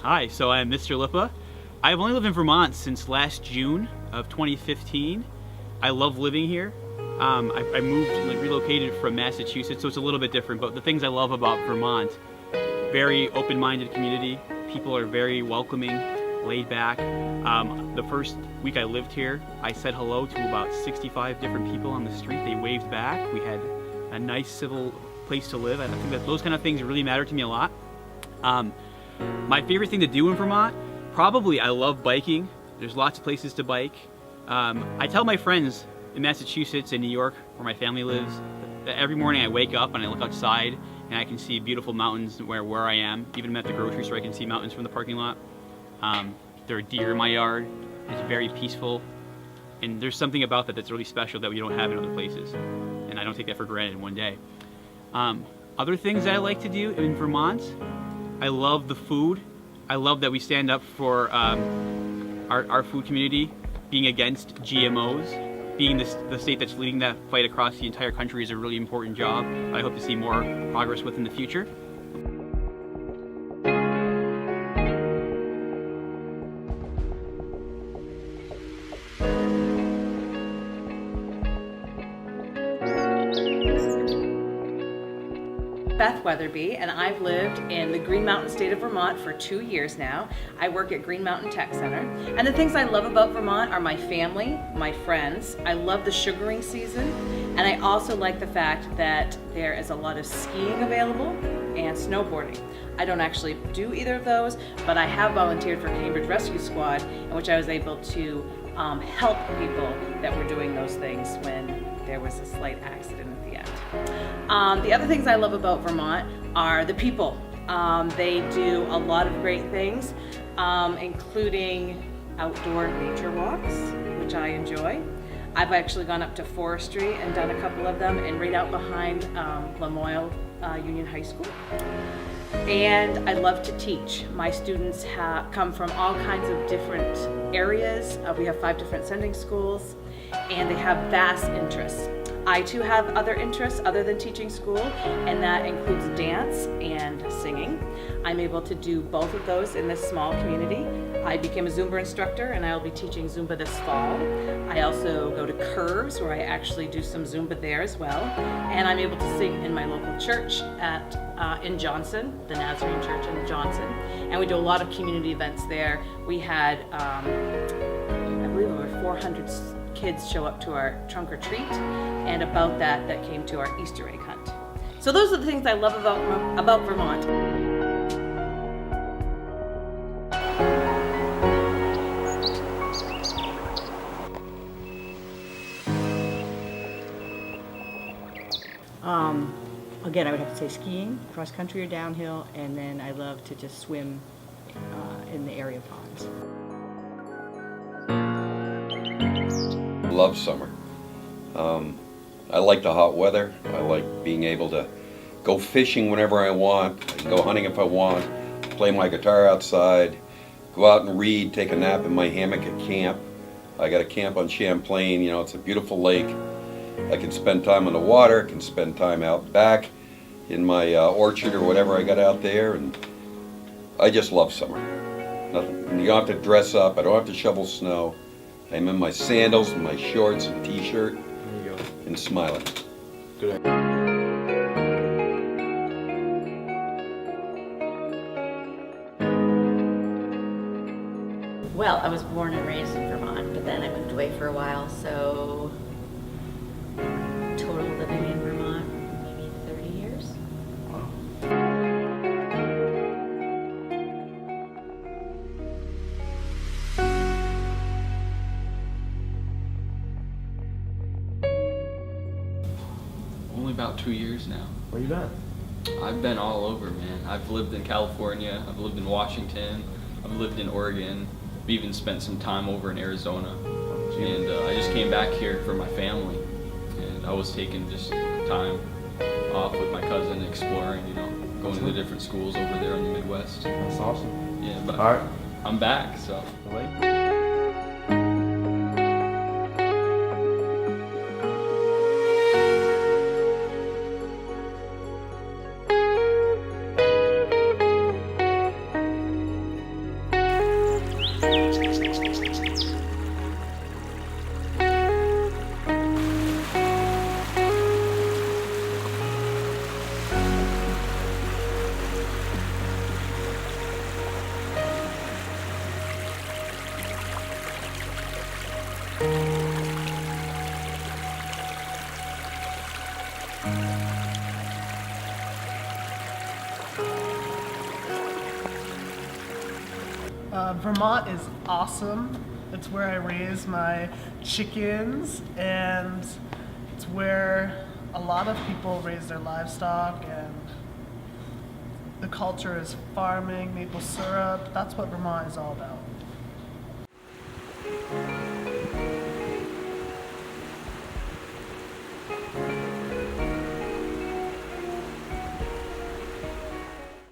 Hi, so I'm Mr. Lippa. I've only lived in Vermont since last June of 2015. I love living here. I moved, relocated from Massachusetts, so it's a little bit different, but the things I love about Vermont, very open-minded community. People are very welcoming, laid back. The first week I lived here, I said hello to about 65 different people on the street. They waved back. We had a nice civil place to live. I think that those kind of things really matter to me a lot. My favorite thing to do in Vermont, probably I love biking. There's lots of places to bike. I tell my friends in Massachusetts and New York, where my family lives, that every morning I wake up and I look outside and I can see beautiful mountains where I am. Even at the grocery store I can see mountains from the parking lot. There are deer in my yard. It's very peaceful. And there's something about that that's really special that we don't have in other places. And I don't take that for granted one day. Other things that I like to do in Vermont, I love the food. I love that we stand up for our food community, being against GMOs. Being the state that's leading that fight across the entire country is a really important job. I hope to see more progress with in the future. Beth Weatherby, and I've lived in the Green Mountain state of Vermont for 2 years now. I work at Green Mountain Tech Center. And the things I love about Vermont are my family, my friends. I love the sugaring season, and I also like the fact that there is a lot of skiing available and snowboarding. I don't actually do either of those, but I have volunteered for Cambridge Rescue Squad, in which I was able to help people that were doing those things when there was a slight accident at the end. The other things I love about Vermont are the people. They do a lot of great things, including outdoor nature walks, which I enjoy. I've actually gone up to Forestry and done a couple of them, and right out behind Lamoille Union High School. And I love to teach. My students come from all kinds of different areas. We have 5 different sending schools, and they have vast interests. I too have other interests other than teaching school, and that includes dance and singing. I'm able to do both of those in this small community. I became a Zumba instructor, and I'll be teaching Zumba this fall. I also go to Curves, where I actually do some Zumba there as well. And I'm able to sing in my local church in Johnson, the Nazarene Church in Johnson. And we do a lot of community events there. We had, I believe, over 400 kids show up to our trunk or treat, and about that came to our Easter egg hunt. So those are the things I love about Vermont. Again, I would have to say skiing, cross country or downhill, and then I love to just swim in the area ponds. Love summer. I like the hot weather. I like being able to go fishing whenever I want, go hunting if I want, play my guitar outside, go out and read, take a nap in my hammock at camp. I got a camp on Champlain, it's a beautiful lake. I can spend time on the water, can spend time out back in my orchard or whatever I got out there, and I just love summer. You don't have to dress up, I don't have to shovel snow. I'm in my sandals and my shorts and t-shirt and smiling. Good. Well, I was born and raised in Vermont, but then I moved away for a while, so total living in Vermont, maybe 30 years. Only about 2 years now. Where you been? I've been all over, man. I've lived in California, I've lived in Washington, I've lived in Oregon, I've even spent some time over in Arizona. And I just came back here for my family, and I was taking just time off with my cousin, exploring, going to the different schools over there in the Midwest. That's awesome. Yeah, but All right. I'm back, so. Vermont is awesome. It's where I raise my chickens, and it's where a lot of people raise their livestock, and the culture is farming, maple syrup. That's what Vermont is all about.